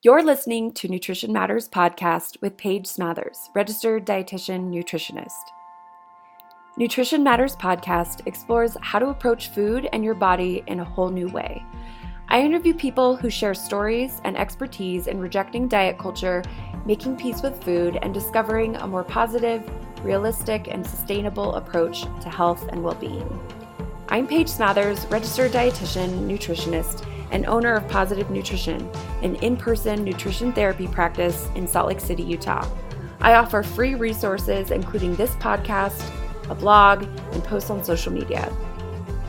You're listening to Nutrition Matters podcast with Paige Smathers, registered dietitian nutritionist. Nutrition Matters podcast explores how to approach food and your body in a whole new way. I interview people who share stories and expertise in rejecting diet culture, making peace with food, and discovering a more positive, realistic, and sustainable approach to health and well-being. I'm Paige Smathers, registered dietitian nutritionist, and owner of Positive Nutrition, an in-person nutrition therapy practice in Salt Lake City, Utah. I offer free resources, including this podcast, a blog, and posts on social media.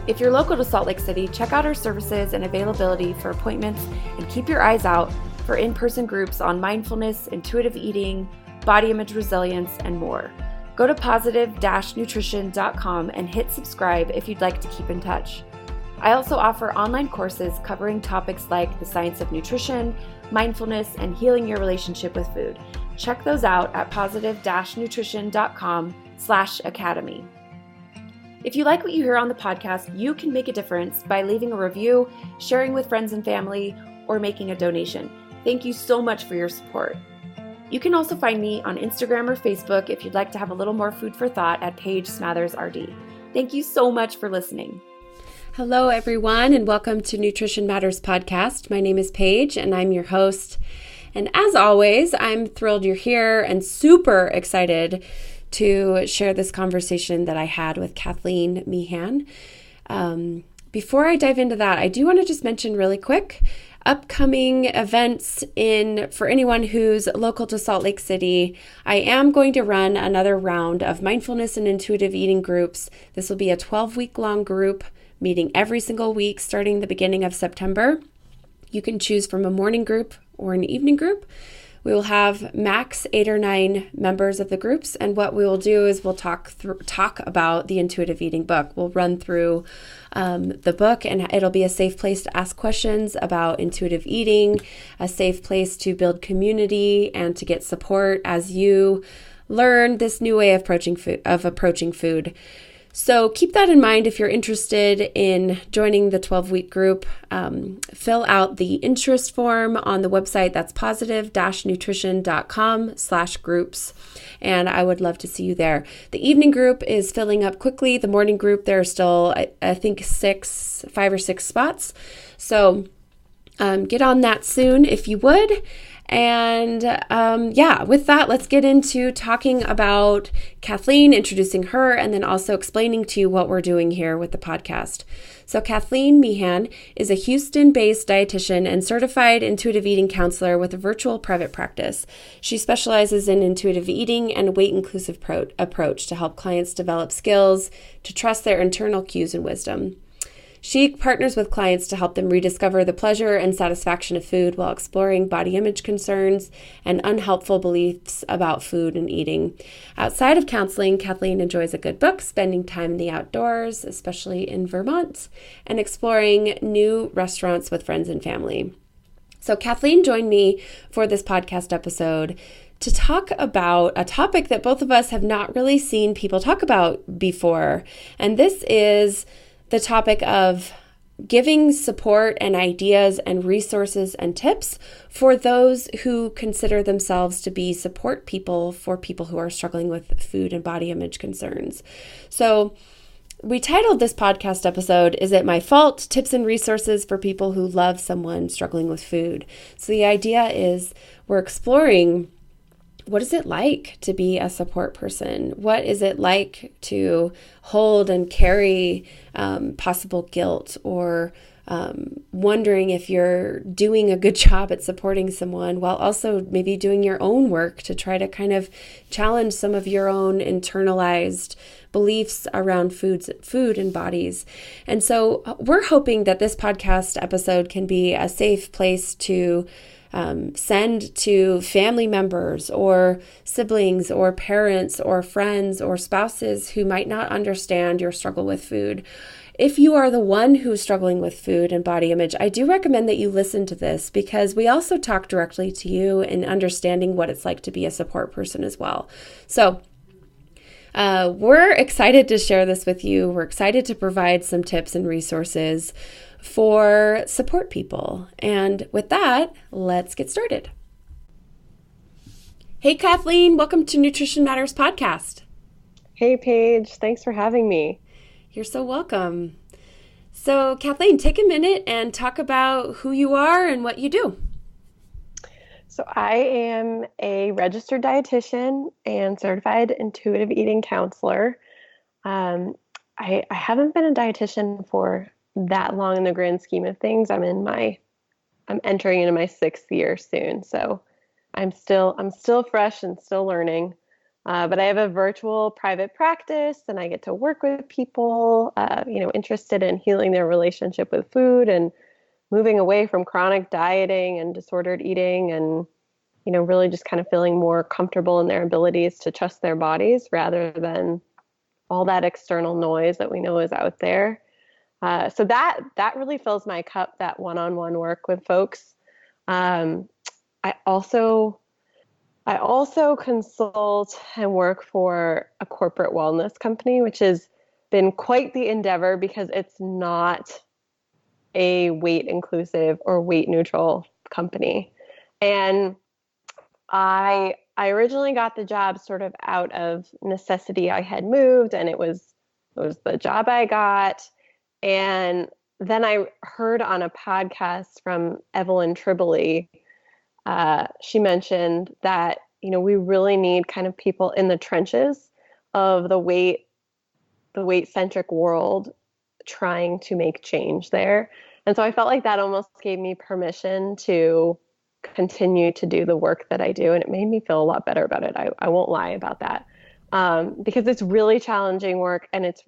If you're local to Salt Lake City, check out our services and availability for appointments, and keep your eyes out for in-person groups on mindfulness, intuitive eating, body image resilience, and more. Go to positive-nutrition.com and hit subscribe if you'd like to keep in touch. I also offer online courses covering topics like the science of nutrition, mindfulness, and healing your relationship with food. Check those out at positive-nutrition.com/academy. If you like what you hear on the podcast, you can make a difference by leaving a review, sharing with friends and family, or making a donation. Thank you so much for your support. You can also find me on Instagram or Facebook if you'd like to have a little more food for thought at Paige Smathers RD. Thank you so much for listening. Hello, everyone, and welcome to Nutrition Matters podcast. My name is Paige, and I'm your host. And as always, I'm thrilled you're here and super excited to share this conversation that I had with Kathleen Meehan. Before I dive into that, I do want to just mention really quick upcoming events for anyone who's local to Salt Lake City. I am going to run another round of mindfulness and intuitive eating groups. This will be a 12-week long group meeting every single week starting the beginning of September. You can choose from a morning group or an evening group. We will have max 8 or 9 members of the groups, and what we will do is we'll talk about the intuitive eating book. We'll run through the book, and it'll be a safe place to ask questions about intuitive eating, a safe place to build community and to get support as you learn this new way of approaching food. So keep that in mind if you're interested in joining the 12-week group. Fill out the interest form on the website. That's positive-nutrition.com/groups. And I would love to see you there. The evening group is filling up quickly. The morning group, there are still, I think, 5 or 6 spots. So get on that soon if you would. And with that, let's get into talking about Kathleen, introducing her, and then also explaining to you what we're doing here with the podcast. So Kathleen Meehan is a Houston-based dietitian and certified intuitive eating counselor with a virtual private practice. She specializes in intuitive eating and weight-inclusive approach to help clients develop skills to trust their internal cues and wisdom. She partners with clients to help them rediscover the pleasure and satisfaction of food while exploring body image concerns and unhelpful beliefs about food and eating. Outside of counseling, Kathleen enjoys a good book, spending time in the outdoors, especially in Vermont, and exploring new restaurants with friends and family. So Kathleen joined me for this podcast episode to talk about a topic that both of us have not really seen people talk about before, and this is the topic of giving support and ideas and resources and tips for those who consider themselves to be support people for people who are struggling with food and body image concerns. So we titled this podcast episode, "Is It My Fault? Tips and Resources for People Who Love Someone Struggling with Food." So the idea is we're exploring, what is it like to be a support person? What is it like to hold and carry possible guilt or wondering if you're doing a good job at supporting someone while also maybe doing your own work to try to kind of challenge some of your own internalized beliefs around food and bodies. And so we're hoping that this podcast episode can be a safe place to send to family members or siblings or parents or friends or spouses who might not understand your struggle with food. If you are the one who's struggling with food and body image, I do recommend that you listen to this because we also talk directly to you in understanding what it's like to be a support person as well. So we're excited to share this with you. We're excited to provide some tips and resources for support people. And with that, let's get started. Hey, Kathleen, welcome to Nutrition Matters Podcast. Hey, Paige. Thanks for having me. You're so welcome. So, Kathleen, take a minute and talk about who you are and what you do. So I am a registered dietitian and certified intuitive eating counselor. I haven't been a dietitian for that long in the grand scheme of things. I'm entering into my 6th year soon, so I'm still fresh and still learning. But I have a virtual private practice, and I get to work with people, interested in healing their relationship with food and moving away from chronic dieting and disordered eating, and really just kind of feeling more comfortable in their abilities to trust their bodies rather than all that external noise that we know is out there. So that really fills my cup, that one-on-one work with folks. I also consult and work for a corporate wellness company, which has been quite the endeavor because it's not a weight inclusive or weight neutral company. And I originally got the job sort of out of necessity. I had moved, and it was the job I got. And then I heard on a podcast from Evelyn Tribole, she mentioned that, we really need kind of people in the trenches of the weight centric world trying to make change there. And so I felt like that almost gave me permission to continue to do the work that I do. And it made me feel a lot better about it. I won't lie about that. Because it's really challenging work, and it's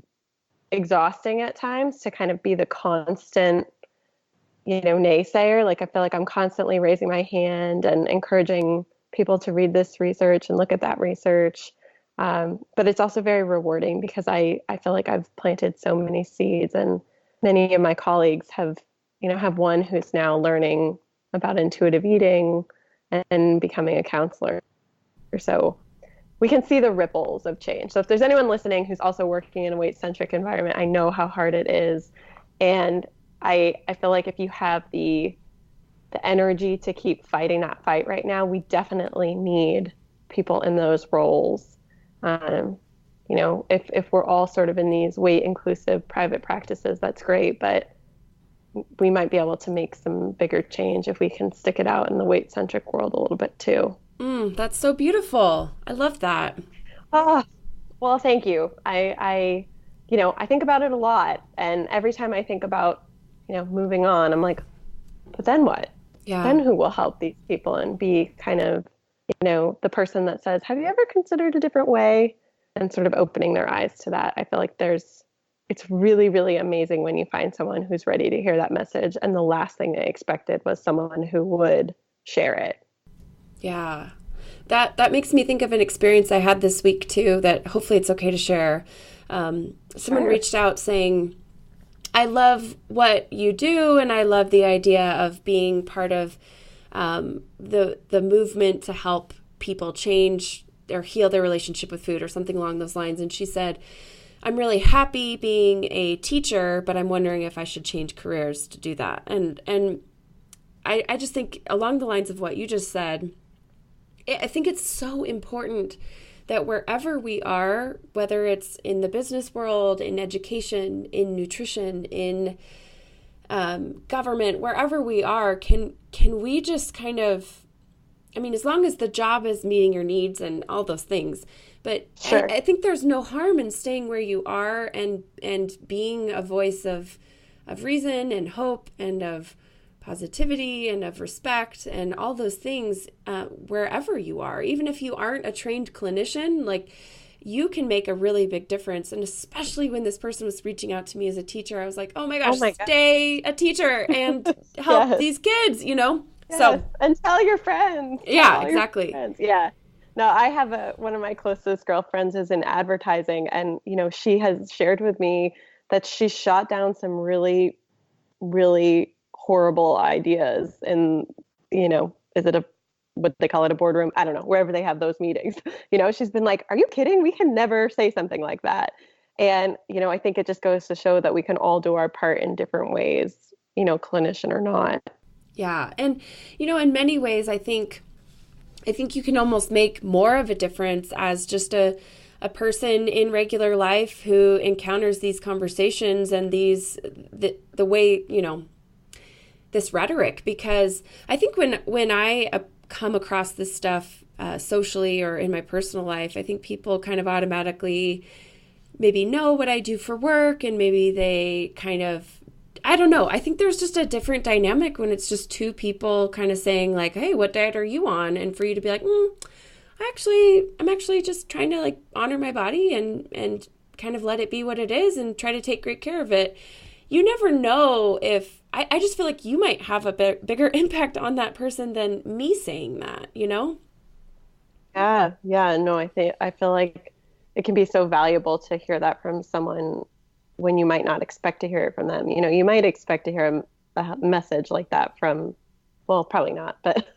exhausting at times to kind of be the constant, naysayer. Like, I feel like I'm constantly raising my hand and encouraging people to read this research and look at that research. But it's also very rewarding because I feel like I've planted so many seeds, and many of my colleagues have one who's now learning about intuitive eating and becoming a counselor. So we can see the ripples of change. So if there's anyone listening who's also working in a weight-centric environment, I know how hard it is. And I feel like if you have the energy to keep fighting that fight right now, we definitely need people in those roles. If we're all sort of in these weight-inclusive private practices, that's great, but we might be able to make some bigger change if we can stick it out in the weight-centric world a little bit too. That's so beautiful. I love that. Oh, well, thank you. I think about it a lot, and every time I think about, moving on, I'm like, but then what? Yeah. Then who will help these people and be kind of, the person that says, have you ever considered a different way? And sort of opening their eyes to that. I feel like it's really, really amazing when you find someone who's ready to hear that message. And the last thing they expected was someone who would share it. Yeah. That makes me think of an experience I had this week too, that hopefully it's okay to share. Someone Sure. reached out saying, I love what you do, and I love the idea of being part of the movement to help people change or heal their relationship with food or something along those lines. And she said, I'm really happy being a teacher, but I'm wondering if I should change careers to do that. And I just think along the lines of what you just said, I think it's so important that wherever we are, whether it's in the business world, in education, in nutrition, in government, wherever we are, can we just kind of, as long as the job is meeting your needs and all those things, but Sure. I think there's no harm in staying where you are and being a voice of reason and hope and of positivity and of respect and all those things wherever you are. Even if you aren't a trained clinician, like, you can make a really big difference. And especially when this person was reaching out to me as a teacher, I was like, oh my gosh, stay a teacher and help Yes. these kids, Yes. So, and tell your friends. yeah, exactly. Yeah. No, I have one of my closest girlfriends is in advertising, and, she has shared with me that she shot down some really, really horrible ideas in, is it what they call it, a boardroom? I don't know, wherever they have those meetings. She's been like, are you kidding? We can never say something like that. And, I think it just goes to show that we can all do our part in different ways clinician or not. Yeah. And, in many ways, I think you can almost make more of a difference as just a person in regular life who encounters these conversations and the way, this rhetoric, because I think when I come across this stuff socially or in my personal life, I think people kind of automatically maybe know what I do for work, and maybe they kind of, I don't know. I think there's just a different dynamic when it's just two people kind of saying like, hey, what diet are you on? And for you to be like, I'm actually just trying to like honor my body and kind of let it be what it is and try to take great care of it. You never know if, I just feel like you might have a bigger impact on that person than me saying that, Yeah, yeah, no, I feel like it can be so valuable to hear that from someone when you might not expect to hear it from them. You might expect to hear a message like that from, well, probably not, but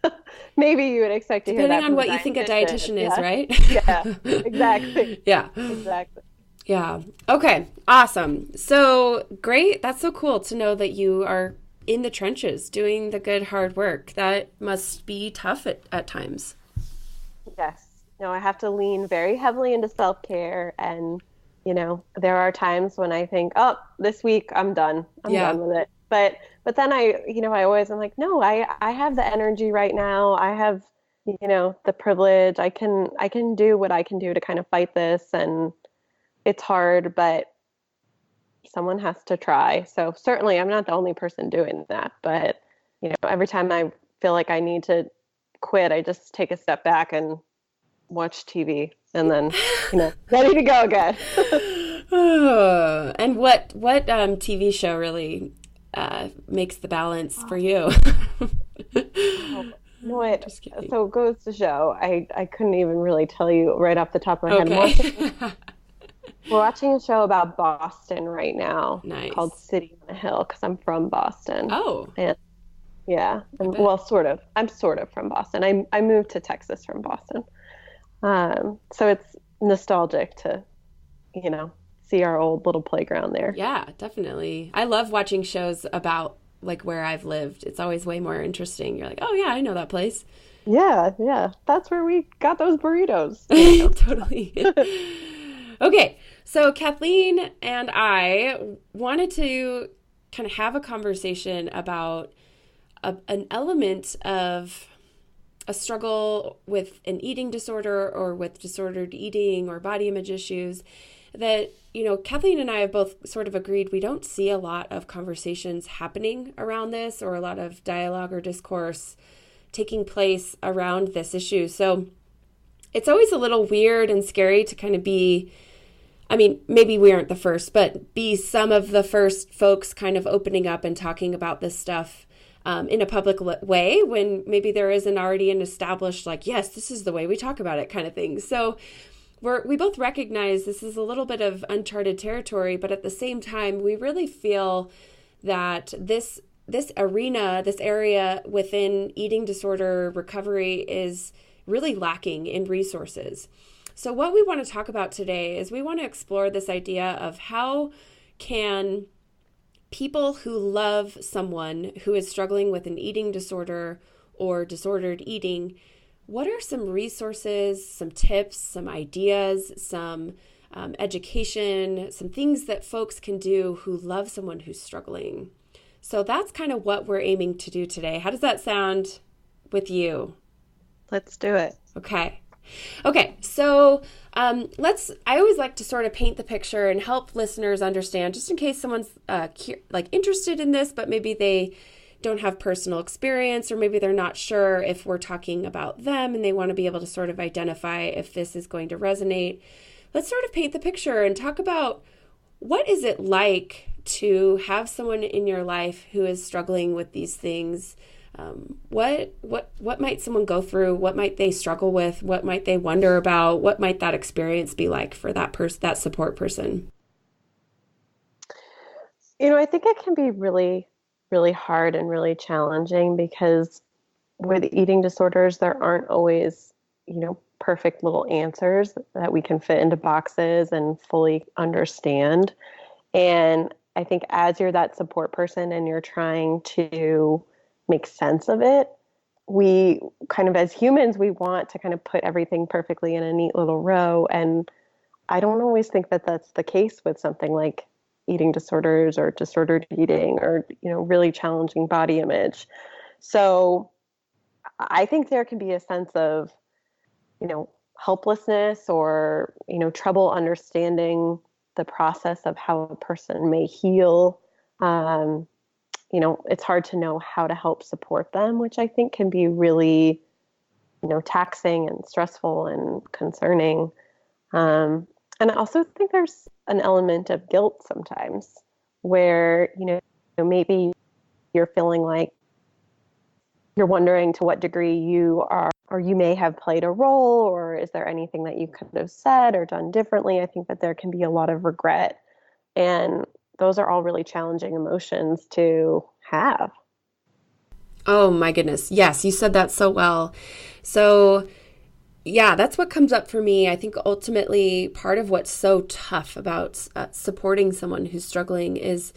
maybe you would expect to hear Depending that on from a what you think a dietitian is, Yeah. right? Yeah, exactly. Yeah. Exactly. Yeah. Okay. Awesome. So great. That's so cool to know that you are in the trenches doing the good, hard work. That must be tough at times. Yes. No, I have to lean very heavily into self-care, and there are times when I think, oh, this week I'm done. I'm Yeah. done with it. But then I always am like, no, I have the energy right now. I have, the privilege. I can do what I can do to kind of fight this, and it's hard, but someone has to try. So certainly I'm not the only person doing that, but every time I feel like I need to quit, I just take a step back and watch TV, and then, ready to go again. And what TV show really makes the balance for you? Oh, you know what? Just kidding. So it goes to show, I couldn't even really tell you right off the top of my head. Okay. We're watching a show about Boston right now. Nice. Called City on a Hill, because I'm from Boston. Oh. And yeah, and, bet. well, sort of. I'm sort of from Boston. I moved to Texas from Boston. So it's nostalgic to, see our old little playground there. Yeah, definitely. I love watching shows about like where I've lived. It's always way more interesting. You're like, oh yeah, I know that place. Yeah, yeah. That's where we got those burritos. Totally. Okay, so Kathleen and I wanted to kind of have a conversation about an element of a struggle with an eating disorder or with disordered eating or body image issues that, Kathleen and I have both sort of agreed we don't see a lot of conversations happening around this, or a lot of dialogue or discourse taking place around this issue. So it's always a little weird and scary to kind of be, I mean, maybe we aren't the first, but be some of the first folks kind of opening up and talking about this stuff in a public way, when maybe there isn't already an established, like, yes, this is the way we talk about it kind of thing. So we both recognize this is a little bit of uncharted territory, but at the same time, we really feel that this arena, this area within eating disorder recovery is really lacking in resources. So what we want to talk about today is we want to explore this idea of how can people who love someone who is struggling with an eating disorder or disordered eating, what are some resources, some tips, some ideas, some education, some things that folks can do who love someone who's struggling? So that's kind of what we're aiming to do today. How does that sound with you? Let's do it. Okay, so I always like to sort of paint the picture and help listeners understand, just in case someone's interested in this, but maybe they don't have personal experience, or maybe they're not sure if we're talking about them and they want to be able to sort of identify if this is going to resonate. Let's sort of paint the picture and talk about what is it like to have someone in your life who is struggling with these things. What might someone go through? What might they struggle with? What might they wonder about? What might that experience be like for that person, that support person? I think it can be really, really hard and really challenging, because with eating disorders, there aren't always, perfect little answers that we can fit into boxes and fully understand. And I think as you're that support person and you're trying to make sense of it, we kind of, as humans, we want to kind of put everything perfectly in a neat little row. And I don't always think that that's the case with something like eating disorders or disordered eating or, really challenging body image. So I think there can be a sense of, helplessness or, trouble understanding the process of how a person may heal. It's hard to know how to help support them, which I think can be really, taxing and stressful and concerning. And I also think there's an element of guilt sometimes where, maybe you're feeling like you're wondering to what degree you are, or you may have played a role, or is there anything that you could have said or done differently? I think that there can be a lot of regret. And those are all really challenging emotions to have. Oh my goodness. Yes, you said that so well. So yeah, that's what comes up for me. I think ultimately part of what's so tough about supporting someone who's struggling is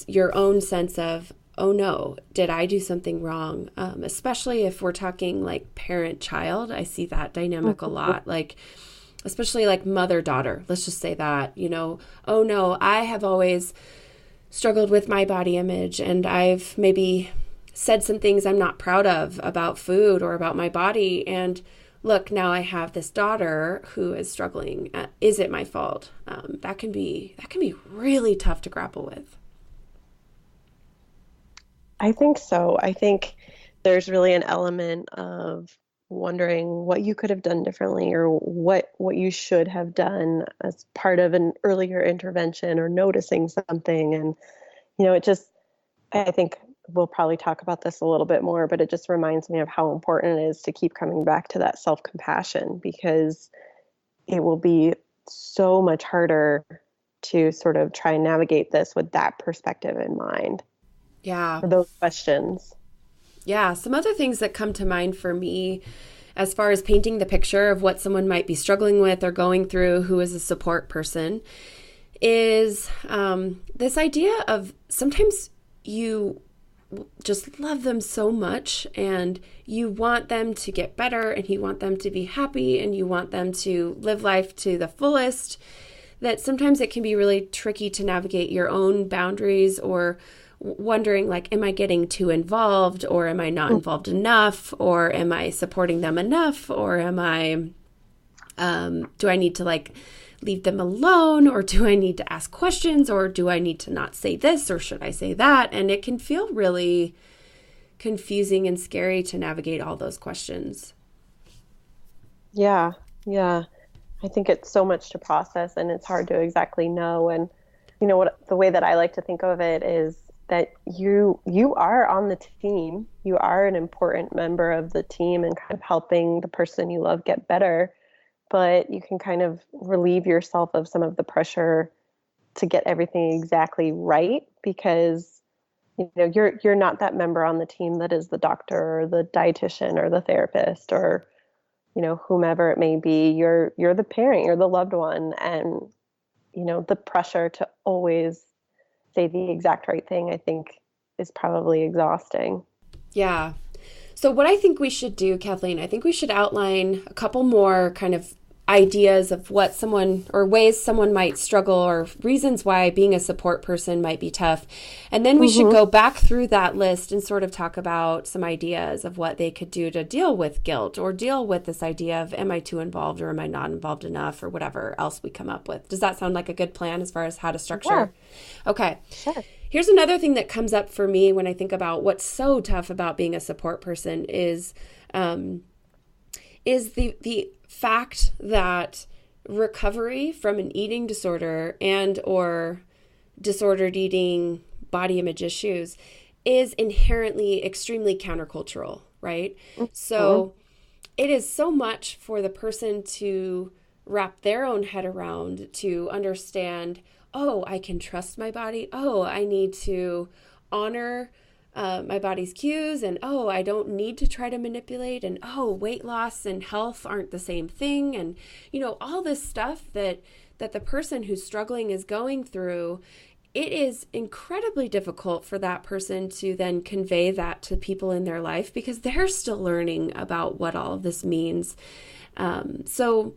your own sense of, oh no, did I do something wrong? Especially if we're talking like parent-child. I see that dynamic a lot. Like, especially like mother-daughter. Let's just say that, oh no, I have always struggled with my body image and I've maybe said some things I'm not proud of about food or about my body. And look, now I have this daughter who is struggling. Is it my fault? That can be really tough to grapple with. I think so. I think there's really an element of wondering what you could have done differently or what you should have done as part of an earlier intervention or noticing something. And, I think we'll probably talk about this a little bit more, but it just reminds me of how important it is to keep coming back to that self-compassion, because it will be so much harder to sort of try and navigate this with that perspective in mind. Yeah. For those questions. Yeah. Some other things that come to mind for me as far as painting the picture of what someone might be struggling with or going through who is a support person is this idea of sometimes you just love them so much and you want them to get better and you want them to be happy and you want them to live life to the fullest, that sometimes it can be really tricky to navigate your own boundaries or wondering like, am I getting too involved or am I not involved enough or am I supporting them enough or am I, do I need to like leave them alone or do I need to ask questions or do I need to not say this or should I say that? And it can feel really confusing and scary to navigate all those questions. Yeah. Yeah. I think it's so much to process and it's hard to exactly know. And the way that I like to think of it is that you are on the team. You are an important member of the team and kind of helping the person you love get better. But you can kind of relieve yourself of some of the pressure to get everything exactly right because you're not that member on the team that is the doctor or the dietitian or the therapist or whomever it may be. You're the parent, you're the loved one, and the pressure to always say the exact right thing, I think, is probably exhausting. Yeah. So what I think we should do, Kathleen, I think we should outline a couple more kind of ideas of what someone or ways someone might struggle or reasons why being a support person might be tough. And then we should go back through that list and sort of talk about some ideas of what they could do to deal with guilt or deal with this idea of am I too involved or am I not involved enough or whatever else we come up with. Does that sound like a good plan as far as how to structure? Yeah. Okay. Sure. Here's another thing that comes up for me when I think about what's so tough about being a support person is the fact that recovery from an eating disorder and or disordered eating body image issues is inherently extremely countercultural, right? So it is so much for the person to wrap their own head around to understand, oh, I can trust my body. Oh, I need to honor my body's cues, and oh, I don't need to try to manipulate, and oh, weight loss and health aren't the same thing, and all this stuff that the person who's struggling is going through it is incredibly difficult for that person to then convey that to people in their life because they're still learning about what all of this means. So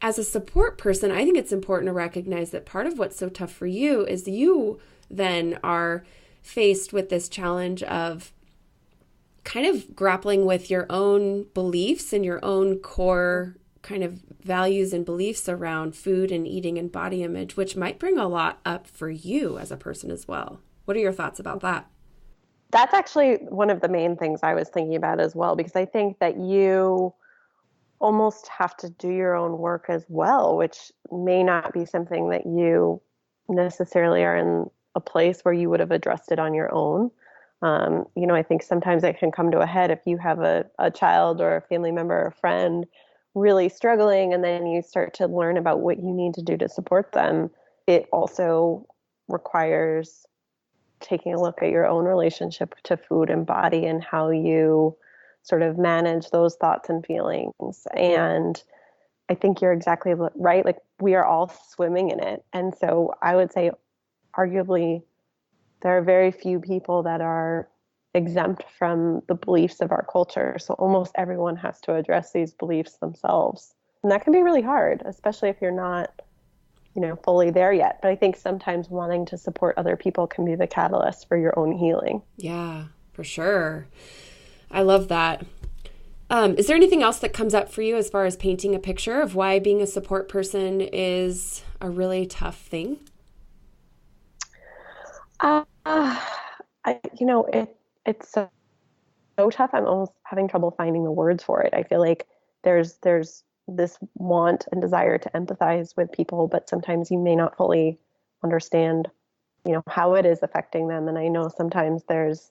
as a support person, I think it's important to recognize that part of what's so tough for you is you then are faced with this challenge of kind of grappling with your own beliefs and your own core kind of values and beliefs around food and eating and body image, which might bring a lot up for you as a person as well. What are your thoughts about that? That's actually one of the main things I was thinking about as well, because I think that you almost have to do your own work as well, which may not be something that you necessarily are in a place where you would have addressed it on your own. I think sometimes it can come to a head if you have a child or a family member or a friend really struggling, and then you start to learn about what you need to do to support them. It also requires taking a look at your own relationship to food and body and how you sort of manage those thoughts and feelings. And I think you're exactly right. Like, we are all swimming in it. And so I would say arguably there are very few people that are exempt from the beliefs of our culture. So almost everyone has to address these beliefs themselves. And that can be really hard, especially if you're not, fully there yet. But I think sometimes wanting to support other people can be the catalyst for your own healing. Yeah, for sure. I love that. Is there anything else that comes up for you as far as painting a picture of why being a support person is a really tough thing? It's so tough. I'm almost having trouble finding the words for it. I feel like there's this want and desire to empathize with people, but sometimes you may not fully understand, how it is affecting them. And I know sometimes there's,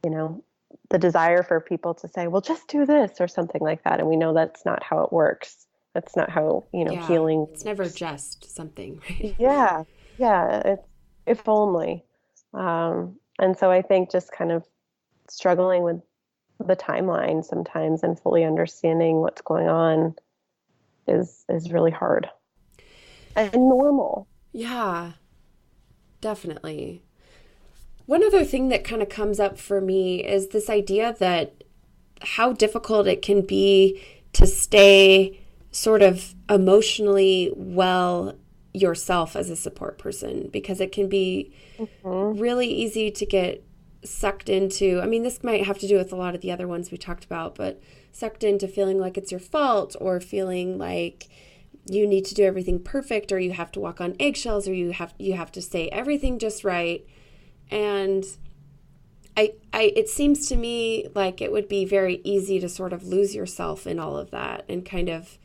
the desire for people to say, well, just do this or something like that. And we know that's not how it works. That's not how, healing. It's never just something, right? Yeah. It's if only. And so I think just kind of struggling with the timeline sometimes and fully understanding what's going on is really hard and normal. Yeah, definitely. One other thing that kind of comes up for me is this idea that how difficult it can be to stay sort of emotionally well yourself as a support person, because it can be really easy to get sucked into, this might have to do with a lot of the other ones we talked about, but sucked into feeling like it's your fault, or feeling like you need to do everything perfect, or you have to walk on eggshells, or you have to say everything just right. And it seems to me like it would be very easy to sort of lose yourself in all of that and kind of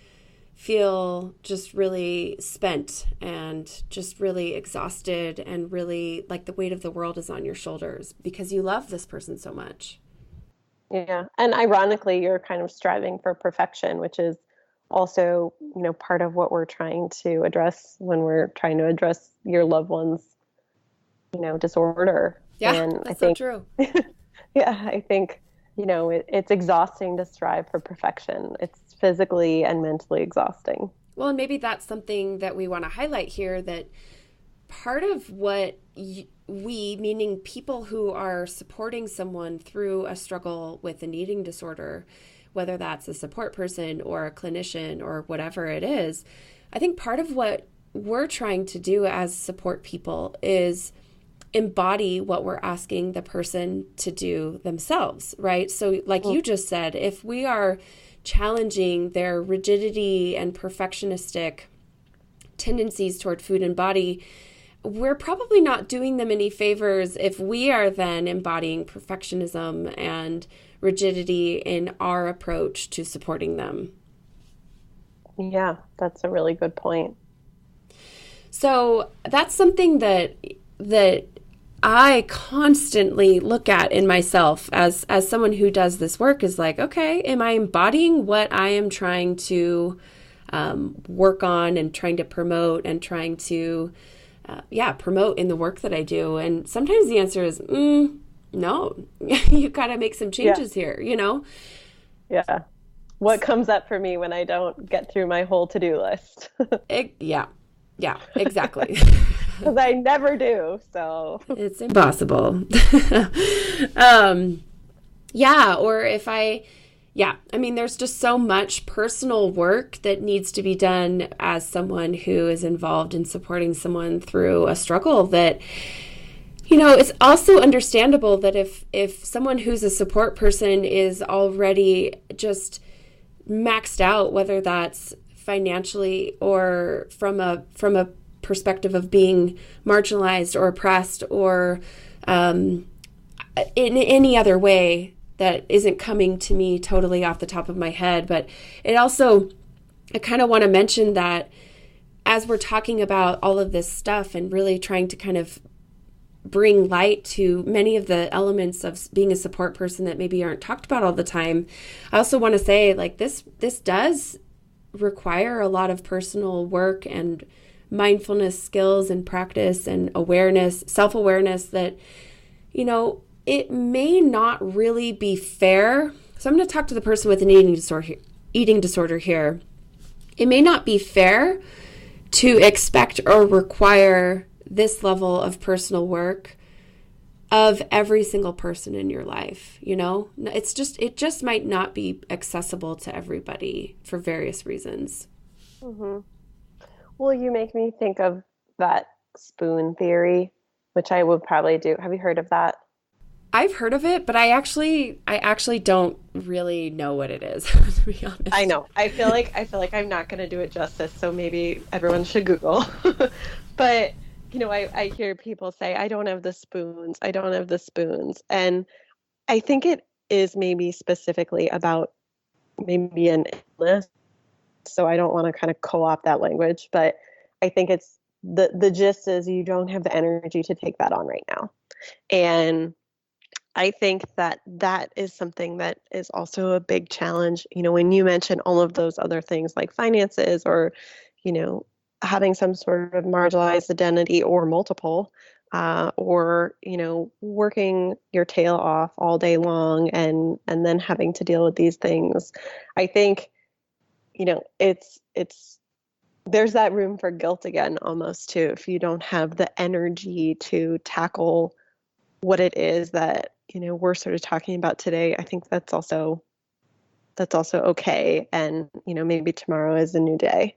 feel just really spent and just really exhausted and really like the weight of the world is on your shoulders because you love this person so much. Yeah. And ironically, you're kind of striving for perfection, which is also, part of what we're trying to address when we're trying to address your loved one's, disorder. Yeah, and that's I think, so true. Yeah, I think, it's exhausting to strive for perfection. It's physically and mentally exhausting. Well, and maybe that's something that we want to highlight here, that part of what we, meaning people who are supporting someone through a struggle with an eating disorder, whether that's a support person or a clinician or whatever it is, I think part of what we're trying to do as support people is embody what we're asking the person to do themselves, right? So like you just said, if we are challenging their rigidity and perfectionistic tendencies toward food and body, we're probably not doing them any favors if we are then embodying perfectionism and rigidity in our approach to supporting them. Yeah, that's a really good point. So that's something that I constantly look at in myself as someone who does this work, is like, okay, am I embodying what I am trying to work on and trying to promote and trying to, promote in the work that I do? And sometimes the answer is, no, you got to make some changes here, Yeah. What comes up for me when I don't get through my whole to-do list? Yeah, exactly. because I never do. So It's impossible. Yeah, or if yeah, I mean, there's just so much personal work that needs to be done as someone who is involved in supporting someone through a struggle that, it's also understandable that if someone who's a support person is already just maxed out, whether that's financially or from a perspective of being marginalized or oppressed or in any other way that isn't coming to me totally off the top of my head. But I kind of want to mention that as we're talking about all of this stuff and really trying to kind of bring light to many of the elements of being a support person that maybe aren't talked about all the time, I also want to say, like, this does require a lot of personal work and mindfulness skills and practice and awareness, self-awareness that, it may not really be fair. So I'm going to talk to the person with an eating disorder here. It may not be fair to expect or require this level of personal work of every single person in your life. It just might not be accessible to everybody for various reasons. Mm-hmm. Well, you make me think of that spoon theory, which I would probably do. Have you heard of that? I've heard of it, but I actually don't really know what it is, to be honest. I know. I feel like I'm not going to do it justice, so maybe everyone should Google. But I hear people say, I don't have the spoons. I don't have the spoons. And I think it is maybe specifically about maybe an illness. So I don't want to kind of co-opt that language, but I think it's the gist is you don't have the energy to take that on right now. And I think that is something that is also a big challenge. When you mention all of those other things like finances or, having some sort of marginalized identity or multiple, or, working your tail off all day long and then having to deal with these things. I think, it's there's that room for guilt again, almost too, if you don't have the energy to tackle what it is that we're sort of talking about today. I think that's also okay, and maybe tomorrow is a new day.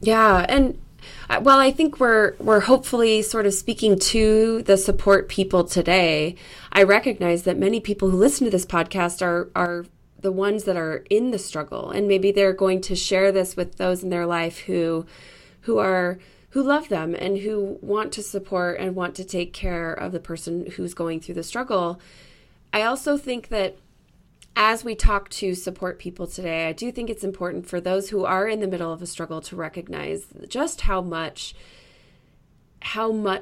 Yeah, and well, I think we're hopefully sort of speaking to the support people today. I recognize that many people who listen to this podcast are the ones that are in the struggle, and maybe they're going to share this with those in their life who love them and who want to support and want to take care of the person who's going through the struggle. I also think that as we talk to support people today, I do think it's important for those who are in the middle of a struggle to recognize just how much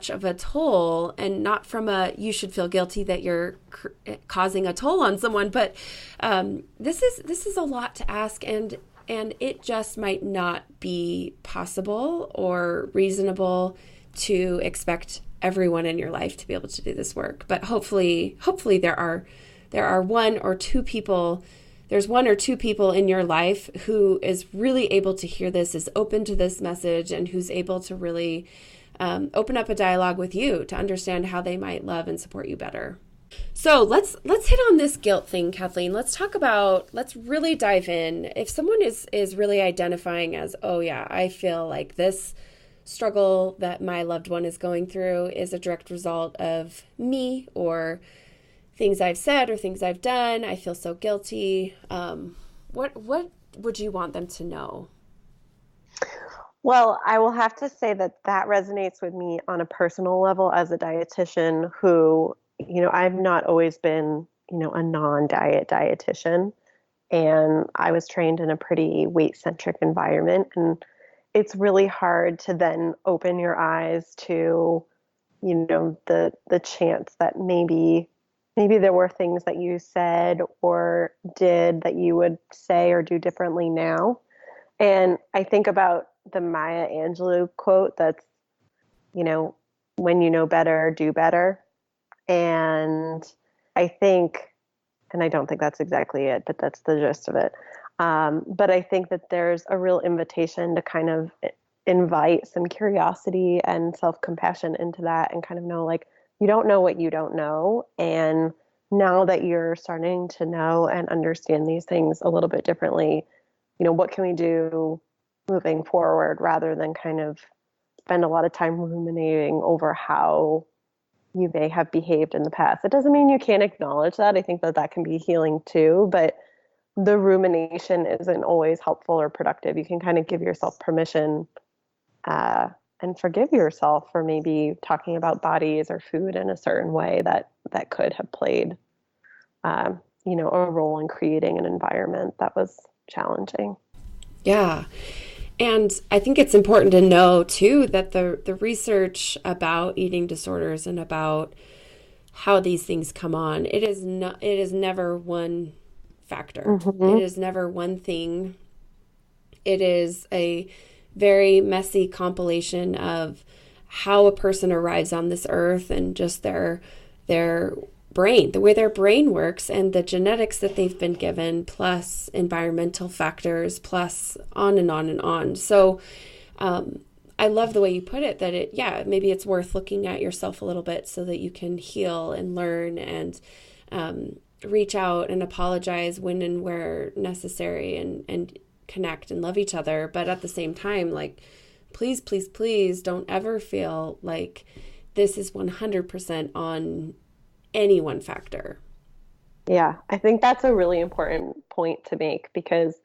of a toll, and not from you should feel guilty that you're causing a toll on someone, but this is a lot to ask, and it just might not be possible or reasonable to expect everyone in your life to be able to do this work. But hopefully there are one or two people in your life who is really able to hear this, is open to this message, and who's able to really open up a dialogue with you to understand how they might love and support you better. So let's hit on this guilt thing, Kathleen. Let's really dive in. If someone is really identifying as, oh yeah, I feel like this struggle that my loved one is going through is a direct result of me or things I've said or things I've done, I feel so guilty. What would you want them to know? Well, I will have to say that resonates with me on a personal level as a dietitian who, I've not always been, a non-diet dietitian. And I was trained in a pretty weight-centric environment. And it's really hard to then open your eyes to, the chance that maybe there were things that you said or did that you would say or do differently now. And I think about the Maya Angelou quote that's, when you know better, do better. And I think, and I don't think that's exactly it, but that's the gist of it. But I think that there's a real invitation to kind of invite some curiosity and self-compassion into that and kind of know like you don't know what you don't know. And now that you're starting to know and understand these things a little bit differently, what can we do moving forward rather than kind of spend a lot of time ruminating over how you may have behaved in the past. It doesn't mean you can't acknowledge that. I think that that can be healing too, but the rumination isn't always helpful or productive. You can kind of give yourself permission uh, and forgive yourself for maybe talking about bodies or food in a certain way that could have played, a role in creating an environment that was challenging. Yeah. And I think it's important to know too that the research about eating disorders and about how these things come on, it is never one factor. Mm-hmm. It is never one thing. It is a very messy compilation of how a person arrives on this earth and just their brain, the way their brain works and the genetics that they've been given, plus environmental factors, plus on and on and on. So I love the way you put it, that maybe it's worth looking at yourself a little bit so that you can heal and learn and reach out and apologize when and where necessary and connect and love each other. But at the same time, like, please, please, please don't ever feel like this is 100% on any one factor. Yeah, I think that's a really important point to make because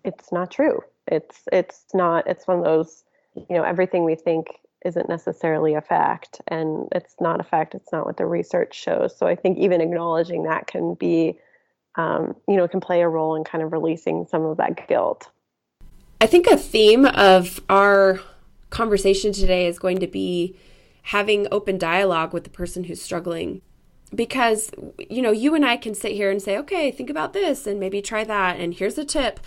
it's not true. It's not, it's one of those, everything we think isn't necessarily a fact, and it's not a fact. It's not what the research shows. So I think even acknowledging that can be, can play a role in kind of releasing some of that guilt. I think a theme of our conversation today is going to be having open dialogue with the person who's struggling. Because, you and I can sit here and say, okay, think about this and maybe try that. And here's a tip.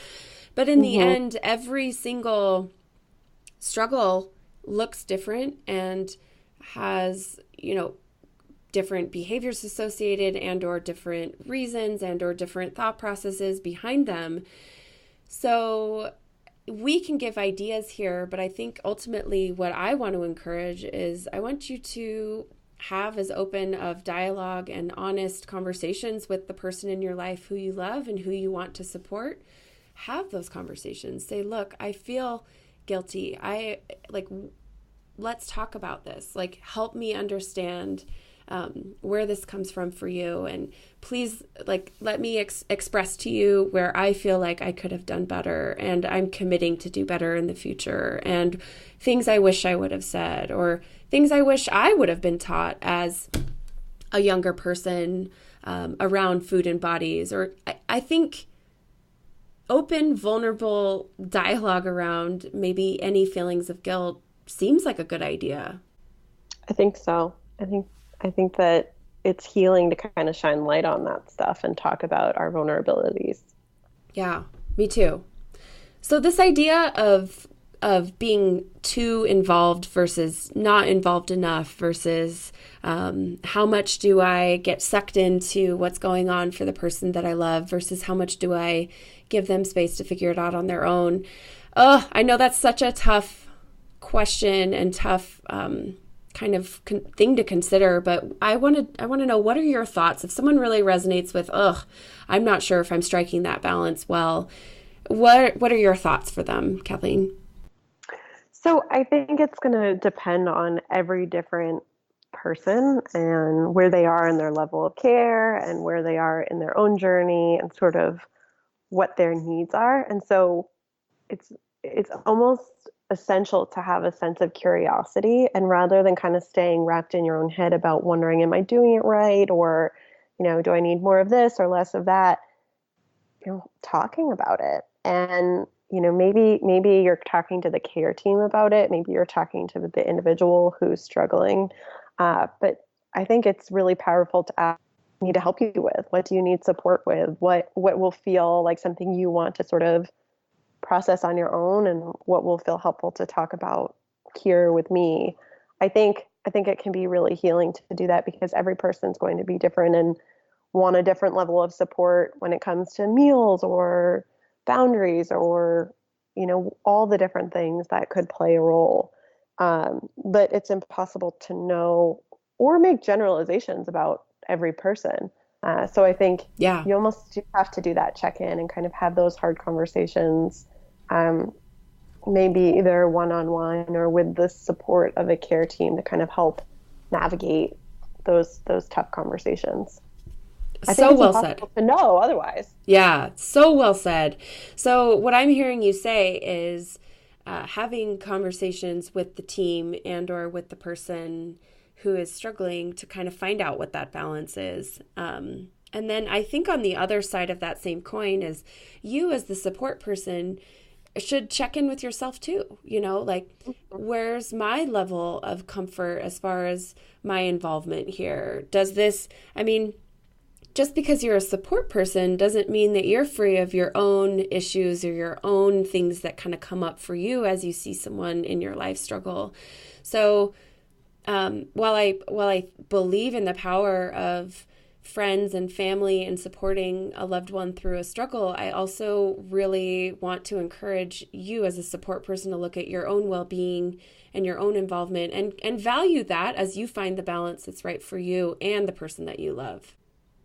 But in the end, every single struggle looks different and has, different behaviors associated and or different reasons and or different thought processes behind them. So we can give ideas here, but I think ultimately what I want to encourage is I want you to have as open of dialogue and honest conversations with the person in your life who you love and who you want to support. Have those conversations. Say, look, I feel guilty. Let's talk about this. Like, help me understand where this comes from for you. And please, let me express to you where I feel like I could have done better. And I'm committing to do better in the future. And things I wish I would have said, or things I wish I would have been taught as a younger person around food and bodies. Or I think open, vulnerable dialogue around maybe any feelings of guilt seems like a good idea. I think so. I think that it's healing to kind of shine light on that stuff and talk about our vulnerabilities. Yeah, me too. So this idea of being too involved versus not involved enough versus how much do I get sucked into what's going on for the person that I love versus how much do I give them space to figure it out on their own. Oh, I know that's such a tough question and tough kind of thing to consider, but I want to know, what are your thoughts? If someone really resonates with, I'm not sure if I'm striking that balance well, what are your thoughts for them, Kathleen? So I think it's going to depend on every different person and where they are in their level of care and where they are in their own journey and sort of what their needs are. And so it's almost essential to have a sense of curiosity, and rather than kind of staying wrapped in your own head about wondering, am I doing it right? Or, do I need more of this or less of that? Talking about it. And, maybe you're talking to the care team about it. Maybe you're talking to the individual who's struggling. But I think it's really powerful to ask, need to help you with? What do you need support with? What will feel like something you want to sort of process on your own, and what will feel helpful to talk about here with me? I think it can be really healing to do that, because every person's going to be different and want a different level of support when it comes to meals or boundaries or, all the different things that could play a role. But it's impossible to know or make generalizations about every person. So I think Yeah. you almost do have to do that check-in and kind of have those hard conversations, maybe either one-on-one or with the support of a care team to kind of help navigate those tough conversations. I think So it's well said. impossible to know otherwise. Yeah, so well said. So, what I'm hearing you say is having conversations with the team and or with the person who is struggling to kind of find out what that balance is. And then I think on the other side of that same coin is you as the support person should check in with yourself too. Like, where's my level of comfort as far as my involvement here? Just because you're a support person doesn't mean that you're free of your own issues or your own things that kind of come up for you as you see someone in your life struggle. So while I believe in the power of friends and family and supporting a loved one through a struggle, I also really want to encourage you as a support person to look at your own well-being and your own involvement and value that as you find the balance that's right for you and the person that you love.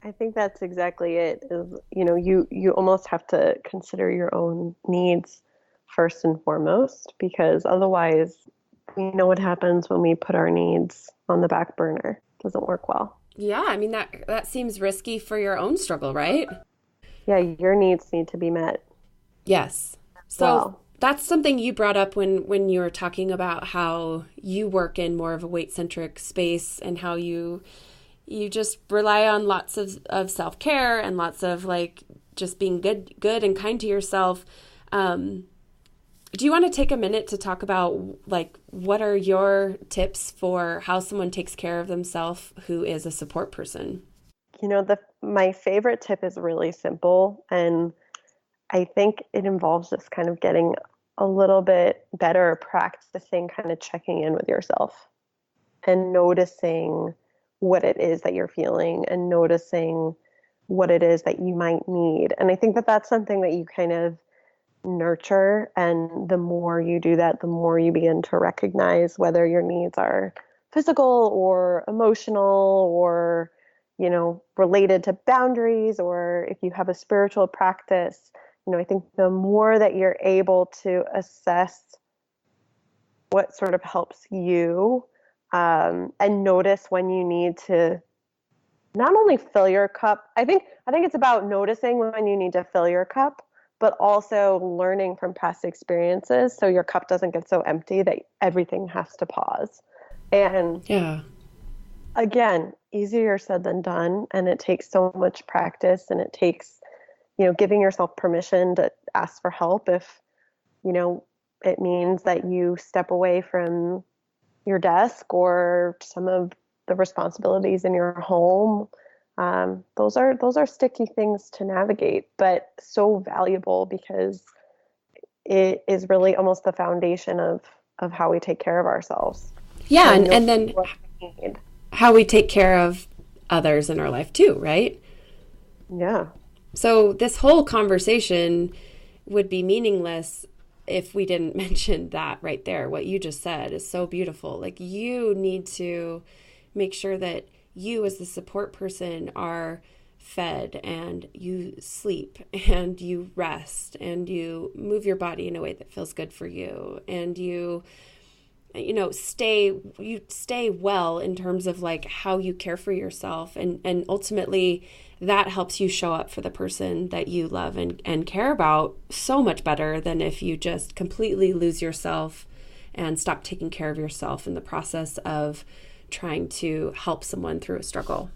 I think that's exactly it. You almost have to consider your own needs first and foremost, because otherwise we know what happens when we put our needs on the back burner. It doesn't work well. Yeah, that seems risky for your own struggle, right? Yeah, your needs need to be met. Yes. So that's something you brought up when you were talking about how you work in more of a weight-centric space and how you just rely on lots of self-care and lots of like just being good and kind to yourself. Do you want to take a minute to talk about like what are your tips for how someone takes care of themselves who is a support person? My favorite tip is really simple, and I think it involves just kind of getting a little bit better practicing kind of checking in with yourself and noticing what it is that you're feeling and noticing what it is that you might need. And I think that that's something that you kind of nurture. And the more you do that, the more you begin to recognize whether your needs are physical or emotional or, related to boundaries, or if you have a spiritual practice. I think the more that you're able to assess what sort of helps you, and notice when you need to not only fill your cup. I think it's about noticing when you need to fill your cup, but also learning from past experiences so your cup doesn't get so empty that everything has to pause. And Yeah. again, easier said than done, and it takes so much practice, and it takes giving yourself permission to ask for help if it means that you step away from your desk or some of the responsibilities in your home. Those are sticky things to navigate, but so valuable because it is really almost the foundation of how we take care of ourselves. Yeah, and then how we take care of others in our life too, right? Yeah. So this whole conversation would be meaningless if we didn't mention that right there. What you just said is so beautiful. Like, you need to make sure that you as the support person are fed and you sleep and you rest and you move your body in a way that feels good for you, and you stay well in terms of like how you care for yourself, and ultimately that helps you show up for the person that you love and care about so much better than if you just completely lose yourself and stop taking care of yourself in the process of trying to help someone through a struggle.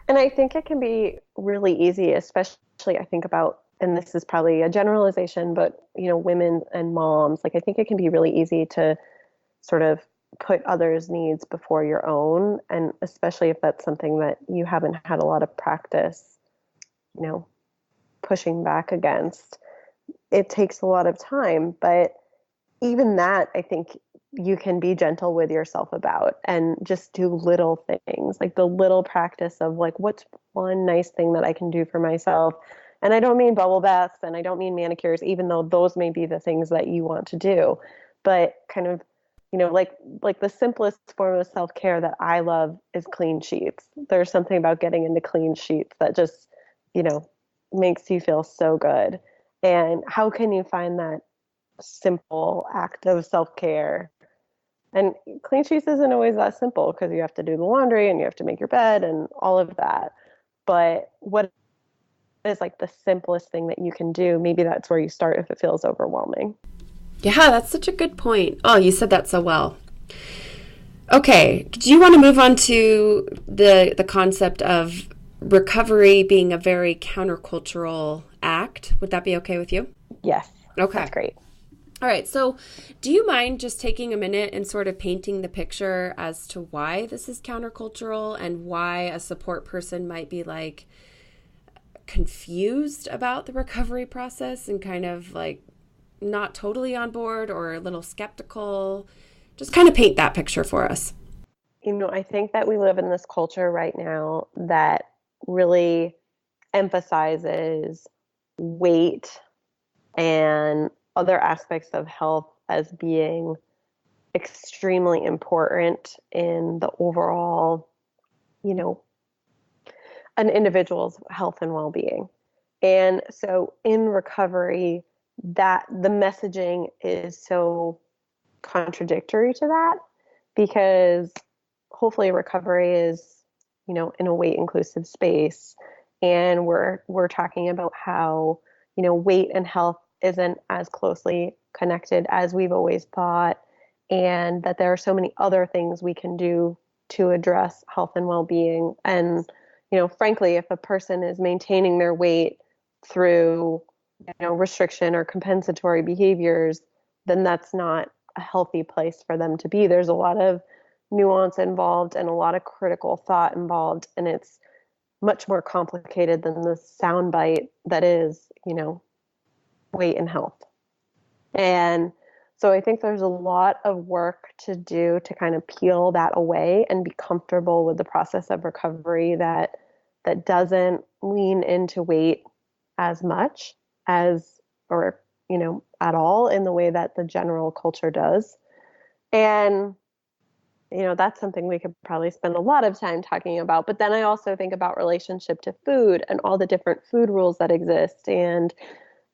And I think it can be really easy, especially I think about, and this is probably a generalization, but women and moms, like I think it can be really easy to sort of put others' needs before your own. And especially if that's something that you haven't had a lot of practice, pushing back against, it takes a lot of time. But even that, I think you can be gentle with yourself about and just do little things, like the little practice of like, what's one nice thing that I can do for myself And I don't mean bubble baths and I don't mean manicures, even though those may be the things that you want to do. But kind of, like the simplest form of self-care that I love is clean sheets. There's something about getting into clean sheets that just, you know, makes you feel so good. And how can you find that simple act of self-care? And clean sheets isn't always that simple because you have to do the laundry and you have to make your bed and all of that. But what is like the simplest thing that you can do? Maybe that's where you start if it feels overwhelming. Yeah, that's such a good point. Oh, you said that so well. Okay, do you want to move on to the concept of recovery being a very countercultural act? Would that be okay with you? Yes. Okay. That's great. All right, so do you mind just taking a minute and sort of painting the picture as to why this is countercultural and why a support person might be like confused about the recovery process and kind of like not totally on board or a little skeptical? Just kind of paint that picture for us. I think that we live in this culture right now that really emphasizes weight and other aspects of health as being extremely important in the overall, an individual's health and well-being. And so in recovery, that the messaging is so contradictory to that, because hopefully recovery is, in a weight inclusive space. And we're talking about how, weight and health isn't as closely connected as we've always thought, and that there are so many other things we can do to address health and well-being. And, frankly, if a person is maintaining their weight through, restriction or compensatory behaviors, then that's not a healthy place for them to be. There's a lot of nuance involved and a lot of critical thought involved, and it's much more complicated than the soundbite that is, weight and health. And so I think there's a lot of work to do to kind of peel that away and be comfortable with the process of recovery that doesn't lean into weight as much as, or, at all in the way that the general culture does. And, that's something we could probably spend a lot of time talking about. But then I also think about relationship to food and all the different food rules that exist, and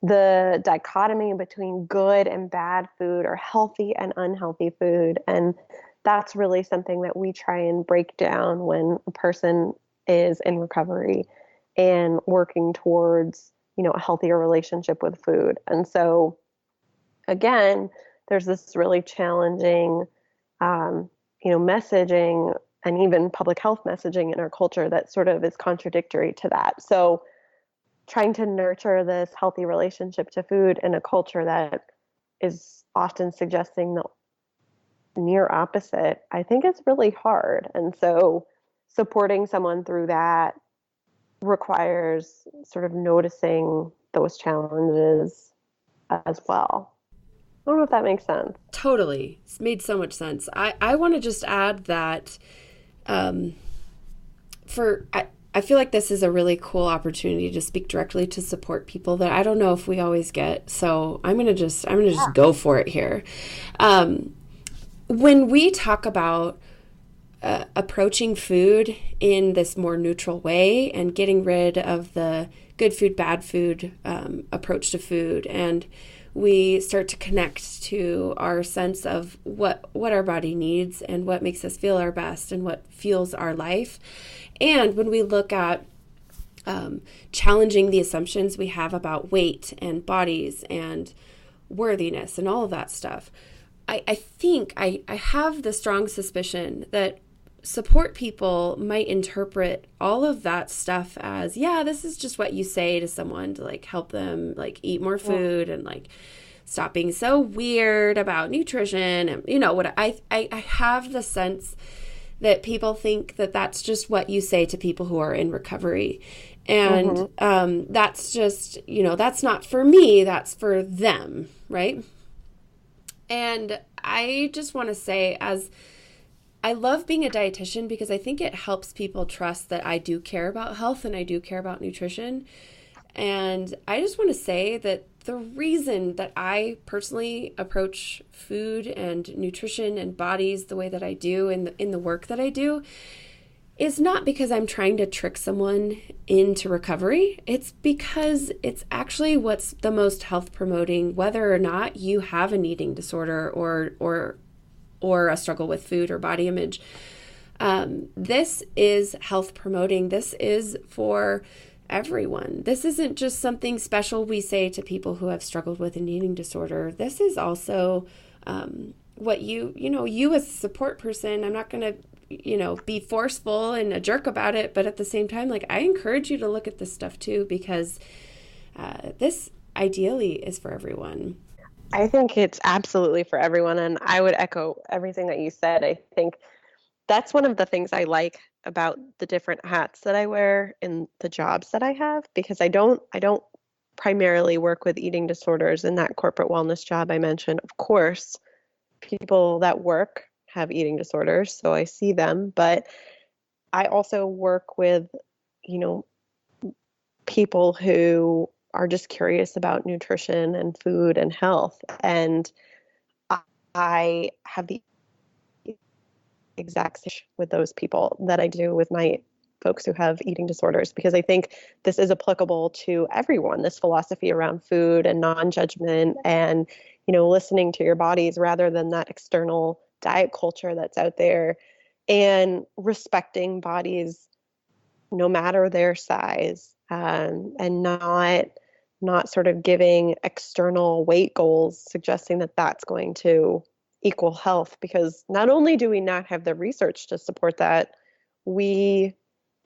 the dichotomy between good and bad food, or healthy and unhealthy food. And that's really something that we try and break down when a person is in recovery and working towards, a healthier relationship with food. And so, again, there's this really challenging, messaging and even public health messaging in our culture that sort of is contradictory to that. So trying to nurture this healthy relationship to food in a culture that is often suggesting the near opposite, I think it's really hard. And so supporting someone through that requires sort of noticing those challenges as well. I don't know if that makes sense. Totally. It's made so much sense. I want to just add that I feel like this is a really cool opportunity to speak directly to support people that I don't know if we always get. So I'm gonna just go for it here. When we talk about approaching food in this more neutral way and getting rid of the good food, bad food approach to food, and we start to connect to our sense of what our body needs and what makes us feel our best and what fuels our life. And when we look at challenging the assumptions we have about weight and bodies and worthiness and all of that stuff, I think I have the strong suspicion that support people might interpret all of that stuff as, yeah, this is just what you say to someone to like help them like eat more food and like stop being so weird about nutrition. And what I have the sense that people think that that's just what you say to people who are in recovery. And that's just, that's not for me, that's for them, right? And I just want to say, as I love being a dietitian because I think it helps people trust that I do care about health and I do care about nutrition. And I just want to say that the reason that I personally approach food and nutrition and bodies the way that I do in the work that I do is not because I'm trying to trick someone into recovery. It's because it's actually what's the most health promoting, whether or not you have an eating disorder or a struggle with food or body image. This is health promoting. This is for everyone. This isn't just something special we say to people who have struggled with an eating disorder. This is also what you as a support person, I'm not going to, be forceful and a jerk about it, but at the same time, like, I encourage you to look at this stuff too, because this ideally is for everyone. I think it's absolutely for everyone. And I would echo everything that you said. I think that's one of the things I like about the different hats that I wear in the jobs that I have, because I don't primarily work with eating disorders in that corporate wellness job I mentioned. Of course, people that work have eating disorders, so I see them, but I also work with, people who are just curious about nutrition and food and health. And I have the exact same with those people that I do with my folks who have eating disorders, because I think this is applicable to everyone, this philosophy around food and non-judgment and, listening to your bodies rather than that external diet culture that's out there, and respecting bodies no matter their size, and not sort of giving external weight goals, suggesting that that's going to equal health, because not only do we not have the research to support that, we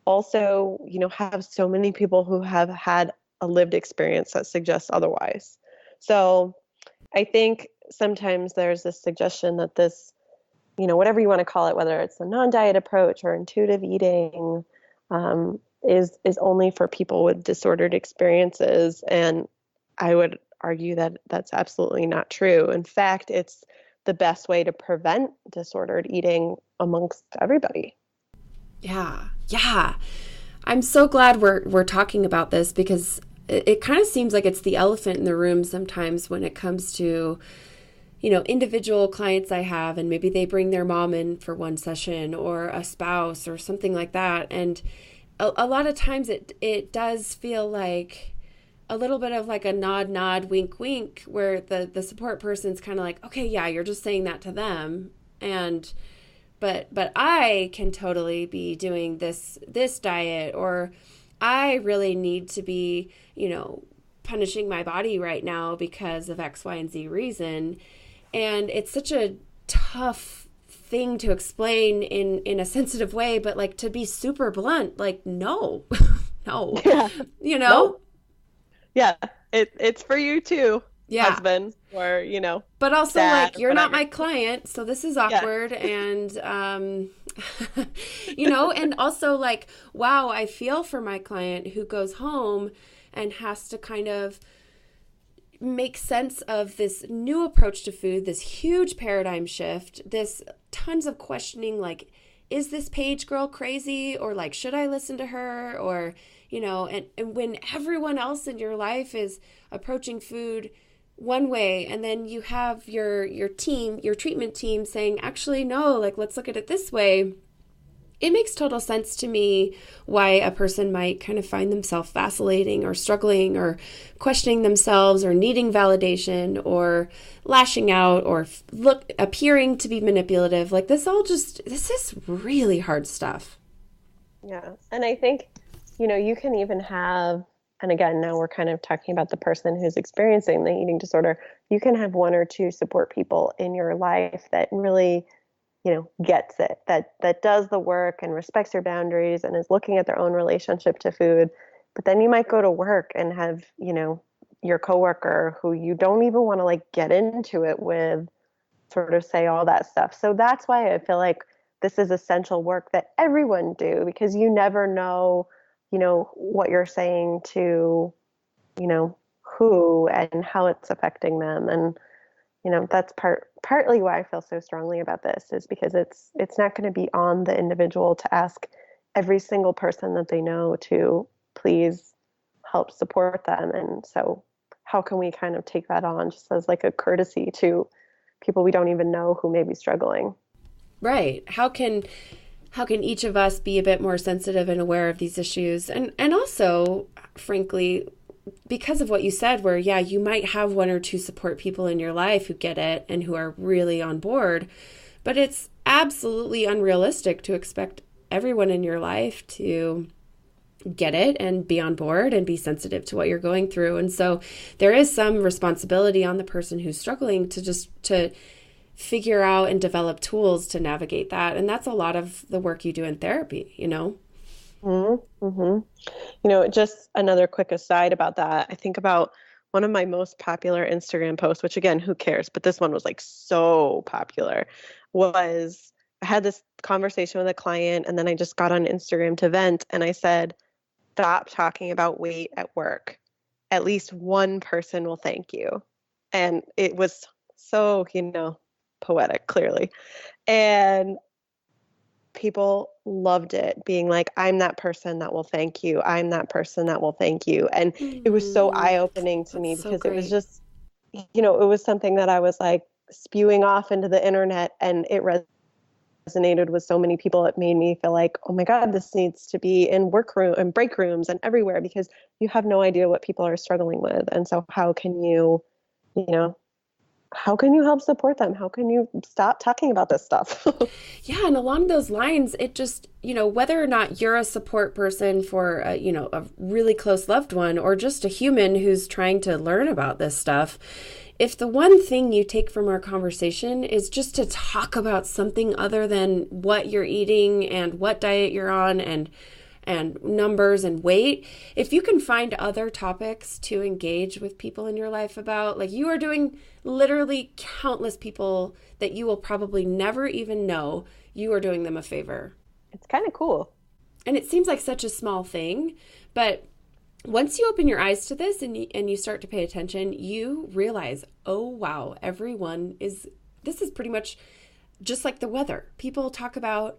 also, have so many people who have had a lived experience that suggests otherwise. So I think sometimes there's this suggestion that this, whatever you want to call it, whether it's a non-diet approach or intuitive eating, is only for people with disordered experiences. And I would argue that that's absolutely not true. In fact, it's the best way to prevent disordered eating amongst everybody. Yeah. Yeah. I'm so glad we're talking about this, because it kind of seems like it's the elephant in the room sometimes when it comes to, individual clients I have, and maybe they bring their mom in for one session or a spouse or something like that. And a lot of times it does feel like a little bit of like a nod, wink, wink, where the support person's kind of like, okay, yeah, you're just saying that to them. But I can totally be doing this diet, or I really need to be, punishing my body right now because of X, Y, and Z reason. And it's such a tough thing to explain in a sensitive way, but like to be super blunt, like, no, no, Yeah. Nope. Yeah. It's for you too. Yeah. Husband, or, but also dad, like, you're not my client, so this is awkward. Yeah. And, and also like, wow, I feel for my client who goes home and has to kind of make sense of this new approach to food, this huge paradigm shift, this tons of questioning, like, is this Paige girl crazy? Or like, should I listen to her? Or, and when everyone else in your life is approaching food one way, and then you have your team, your treatment team saying, actually, no, like, let's look at it this way. It makes total sense to me why a person might kind of find themselves vacillating or struggling or questioning themselves or needing validation or lashing out or appearing to be manipulative. Like, this is really hard stuff. Yeah. And I think, you can even have, and again, now we're kind of talking about the person who's experiencing the eating disorder. You can have one or two support people in your life that really, gets it, that does the work and respects your boundaries and is looking at their own relationship to food. But then you might go to work and have, your coworker who you don't even want to like get into it with sort of say all that stuff. So that's why I feel like this is essential work that everyone do, because you never know, what you're saying to, who and how it's affecting them. And that's partly why I feel so strongly about this, is because it's not going to be on the individual to ask every single person that they know to please help support them. And so how can we kind of take that on just as like a courtesy to people we don't even know who may be struggling? Right. How can each of us be a bit more sensitive and aware of these issues? And also, frankly, because of what you said, where, yeah, you might have one or two support people in your life who get it and who are really on board, but it's absolutely unrealistic to expect everyone in your life to get it and be on board and be sensitive to what you're going through. And so there is some responsibility on the person who's struggling to figure out and develop tools to navigate that. And that's a lot of the work you do in therapy, you know? Mm-hmm. Mm-hmm. You know, just another quick aside about that. I think about one of my most popular Instagram posts, which again, who cares? But this one was like so popular, was I had this conversation with a client and then I just got on Instagram to vent and I said, stop talking about weight at work. At least one person will thank you. And it was so, poetic, clearly. And people loved it, being like, I'm that person that will thank you. I'm that person that will thank you. And it was so eye-opening to That's me so because it was great. just, it was something that I was like spewing off into the internet and it resonated with so many people. It made me feel like, oh my God, this needs to be in workroom and break rooms and everywhere because you have no idea what people are struggling with. And so how can you know, how can you help support them? How can you stop talking about this stuff? Yeah, and along those lines, it just, whether or not you're a support person for, a really close loved one or just a human who's trying to learn about this stuff, if the one thing you take from our conversation is just to talk about something other than what you're eating and what diet you're on and numbers and weight, if you can find other topics to engage with people in your life about, like you are doing literally countless people that you will probably never even know, you are doing them a favor. It's kind of cool. And it seems like such a small thing, but once you open your eyes to this and you start to pay attention, you realize, oh, wow, this is pretty much just like the weather. People talk about,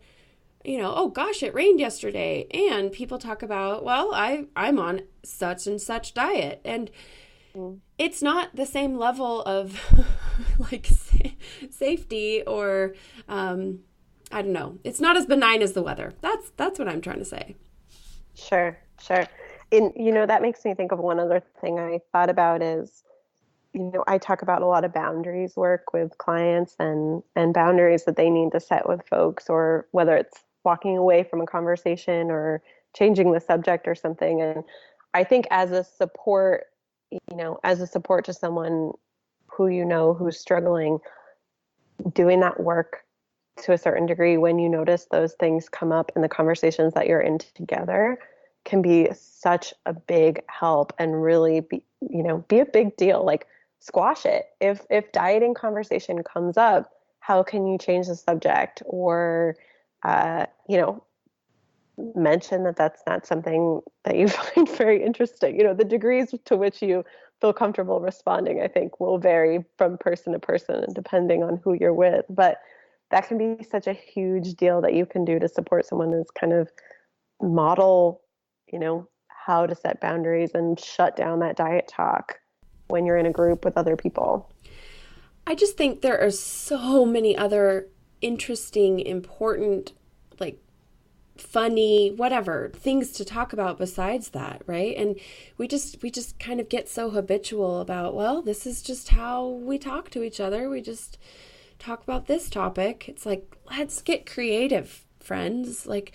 oh gosh, it rained yesterday. And people talk about, well, I'm on such and such diet. And it's not the same level of like safety or, I don't know. It's not as benign as the weather. That's what I'm trying to say. Sure, sure. And, that makes me think of one other thing I thought about is, I talk about a lot of boundaries work with clients and boundaries that they need to set with folks, or whether it's walking away from a conversation or changing the subject or something. And I think as a support, to someone who's struggling, doing that work to a certain degree when you notice those things come up in the conversations that you're in together can be such a big help and really be a big deal. Like squash it. If dieting conversation comes up, how can you change the subject or, mention that that's not something that you find very interesting. The degrees to which you feel comfortable responding, I think, will vary from person to person and depending on who you're with. But that can be such a huge deal that you can do to support someone is kind of model, how to set boundaries and shut down that diet talk when you're in a group with other people. I just think there are so many other interesting, important, like funny, whatever things to talk about besides that, right? And we just kind of get so habitual about, well, this is just how we talk to each other. We just talk about this topic. It's like, let's get creative, friends. Like,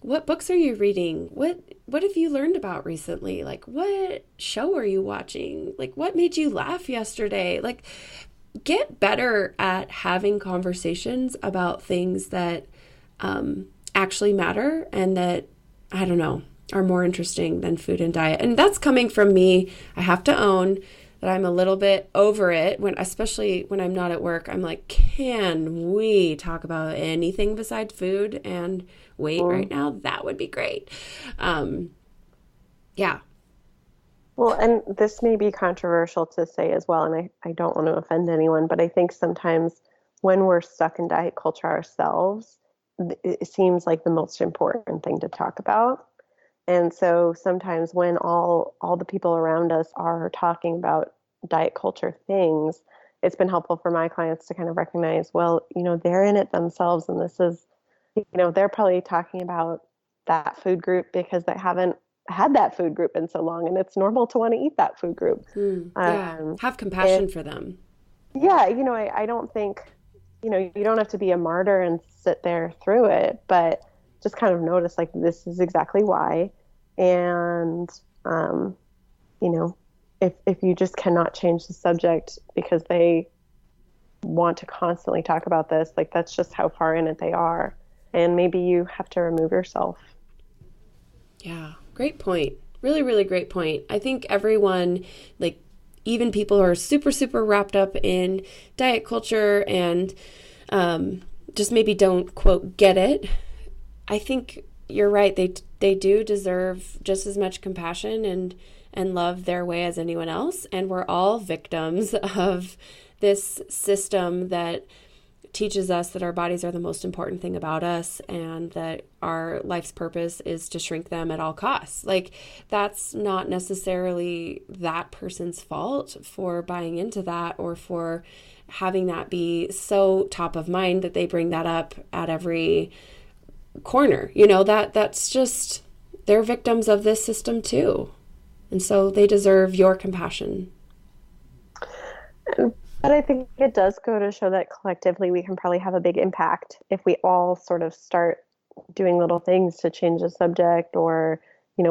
what books are you reading? What have you learned about recently? Like, what show are you watching? Like, what made you laugh yesterday? Like, get better at having conversations about things that actually matter and that, I don't know, are more interesting than food and diet. And that's coming from me. I have to own that I'm a little bit over it, especially when I'm not at work. I'm like, can we talk about anything besides food and weight right now? That would be great. Yeah. Well, and this may be controversial to say as well, and I don't want to offend anyone, but I think sometimes when we're stuck in diet culture ourselves, it seems like the most important thing to talk about. And so sometimes when all the people around us are talking about diet culture things, it's been helpful for my clients to kind of recognize, well, they're in it themselves, and this is, they're probably talking about that food group because they haven't had that food group in so long, and it's normal to want to eat that food group. Yeah. Um, Have and compassion for them. yeah, I don't think, you don't have to be a martyr and sit there through it, but just kind of notice like this is exactly why. And, um, you know, if you just cannot change the subject because they want to constantly talk about this, like that's just how far in it they are. And maybe you have to remove yourself. Yeah. Great point. Really, really great point. I think everyone, like even people who are super, super wrapped up in diet culture and just maybe don't, quote, get it. I think you're right. They do deserve just as much compassion and love their way as anyone else. And we're all victims of this system that teaches us that our bodies are the most important thing about us and that our life's purpose is to shrink them at all costs. Like, that's not necessarily that person's fault for buying into that or for having that be so top of mind that they bring that up at every corner. That's just, they're victims of this system too. And so they deserve your compassion. But I think it does go to show that collectively we can probably have a big impact if we all sort of start doing little things to change the subject, or,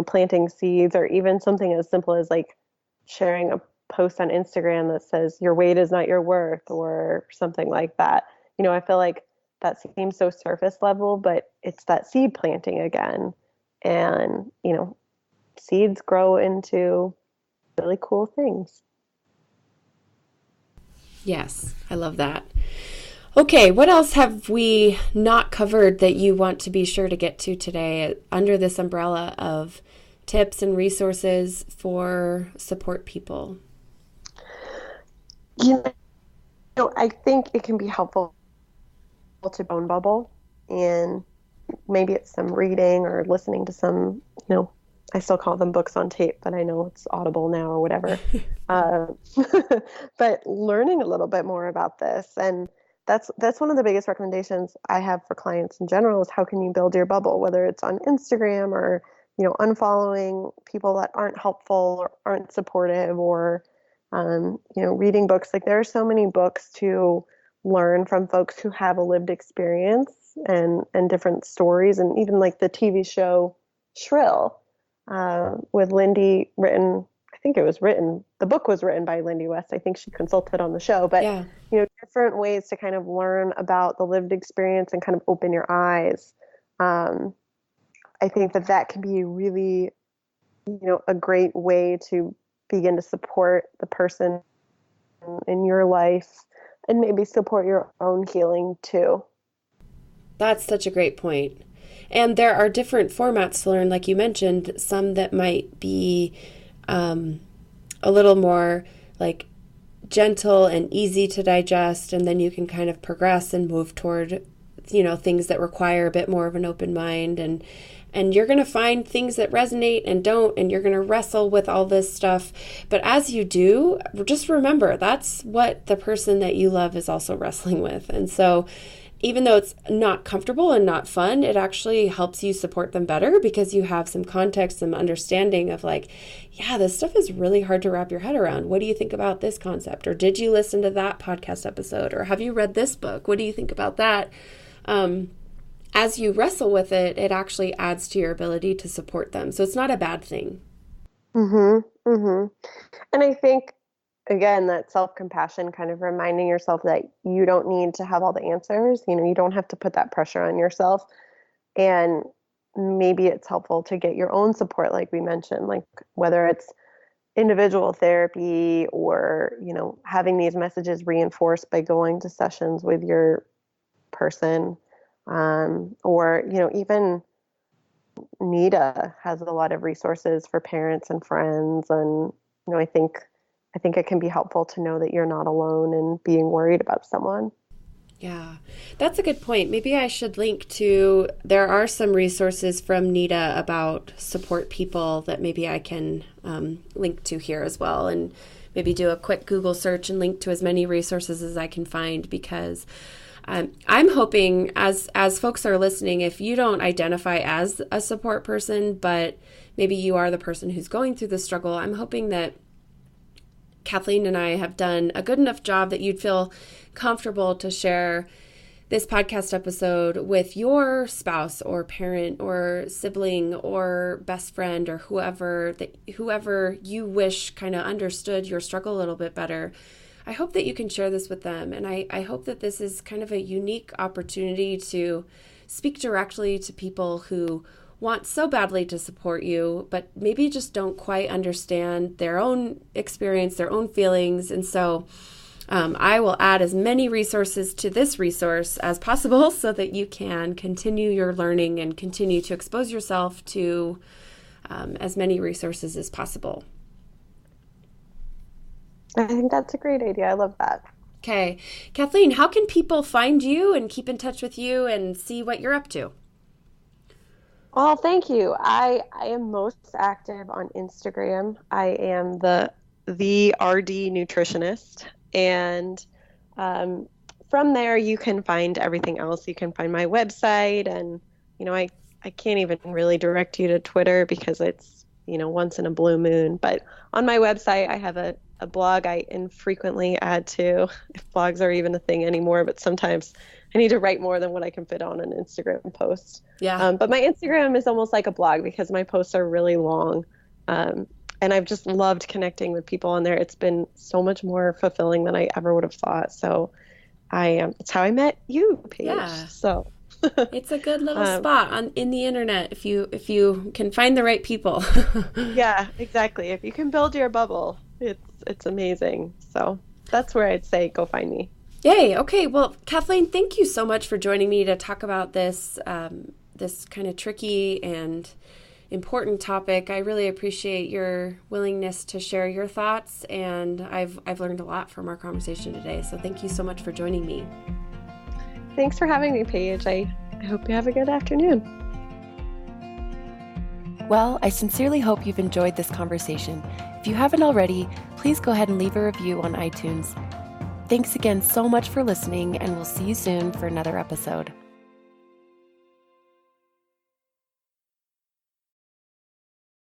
planting seeds, or even something as simple as like sharing a post on Instagram that says your weight is not your worth or something like that. I feel like that seems so surface level, but it's that seed planting again. And, seeds grow into really cool things. Yes, I love that. Okay, what else have we not covered that you want to be sure to get to today under this umbrella of tips and resources for support people? I think it can be helpful to bone bubble, and maybe it's some reading or listening to some, I still call them books on tape, but I know it's Audible now or whatever. uh, but learning a little bit more about this, and that's one of the biggest recommendations I have for clients in general is how can you build your bubble, whether it's on Instagram or, unfollowing people that aren't helpful or aren't supportive, or, reading books. Like there are so many books to learn from folks who have a lived experience and different stories, and even like the TV show Shrill with Lindy the book was written by Lindy West. I think she consulted on the show, but Yeah. Different ways to kind of learn about the lived experience and kind of open your eyes. I think that can be really, a great way to begin to support the person in your life and maybe support your own healing too. That's such a great point. And there are different formats to learn, like you mentioned, some that might be a little more like gentle and easy to digest, and then you can kind of progress and move toward, things that require a bit more of an open mind, and you're going to find things that resonate and don't, and you're going to wrestle with all this stuff. But as you do, just remember that's what the person that you love is also wrestling with. And so even though it's not comfortable and not fun, it actually helps you support them better because you have some context, some understanding of like, yeah, this stuff is really hard to wrap your head around. What do you think about this concept? Or did you listen to that podcast episode? Or have you read this book? What do you think about that? As you wrestle with it, it actually adds to your ability to support them. So it's not a bad thing. Mm-hmm. Mm-hmm. And I think, again, that self-compassion, kind of reminding yourself that you don't need to have all the answers. You don't have to put that pressure on yourself. And maybe it's helpful to get your own support, like we mentioned, like whether it's individual therapy or, having these messages reinforced by going to sessions with your person. Or, even NIDA has a lot of resources for parents and friends. And, I think it can be helpful to know that you're not alone in being worried about someone. Yeah, that's a good point. Maybe I should link to, there are some resources from NITA about support people that maybe I can link to here as well, and maybe do a quick Google search and link to as many resources as I can find, because I'm hoping as folks are listening, if you don't identify as a support person, but maybe you are the person who's going through the struggle, I'm hoping that Kathleen and I have done a good enough job that you'd feel comfortable to share this podcast episode with your spouse or parent or sibling or best friend or whoever you wish kind of understood your struggle a little bit better. I hope that you can share this with them. And I hope that this is kind of a unique opportunity to speak directly to people who want so badly to support you, but maybe just don't quite understand their own experience, their own feelings. And so I will add as many resources to this resource as possible so that you can continue your learning and continue to expose yourself to as many resources as possible. I think that's a great idea. I love that. Okay. Kathleen, how can people find you and keep in touch with you and see what you're up to? Well, thank you. I am most active on Instagram. I am the RD nutritionist. And from there, you can find everything else. You can find my website. And, I can't even really direct you to Twitter because it's, once in a blue moon. But on my website, I have a blog I infrequently add to, if blogs are even a thing anymore. But sometimes I need to write more than what I can fit on an Instagram post. Yeah. But my Instagram is almost like a blog because my posts are really long. And I've just loved connecting with people on there. It's been so much more fulfilling than I ever would have thought. So it's how I met you, Paige. Yeah. So it's a good little spot in the internet if you can find the right people. Yeah, exactly. If you can build your bubble, it's amazing. So that's where I'd say go find me. Yay. Okay. Well, Kathleen, thank you so much for joining me to talk about this this kind of tricky and important topic. I really appreciate your willingness to share your thoughts, and I've learned a lot from our conversation today. So thank you so much for joining me. Thanks for having me, Paige. I hope you have a good afternoon. Well, I sincerely hope you've enjoyed this conversation. If you haven't already, please go ahead and leave a review on iTunes. Thanks again so much for listening, and we'll see you soon for another episode.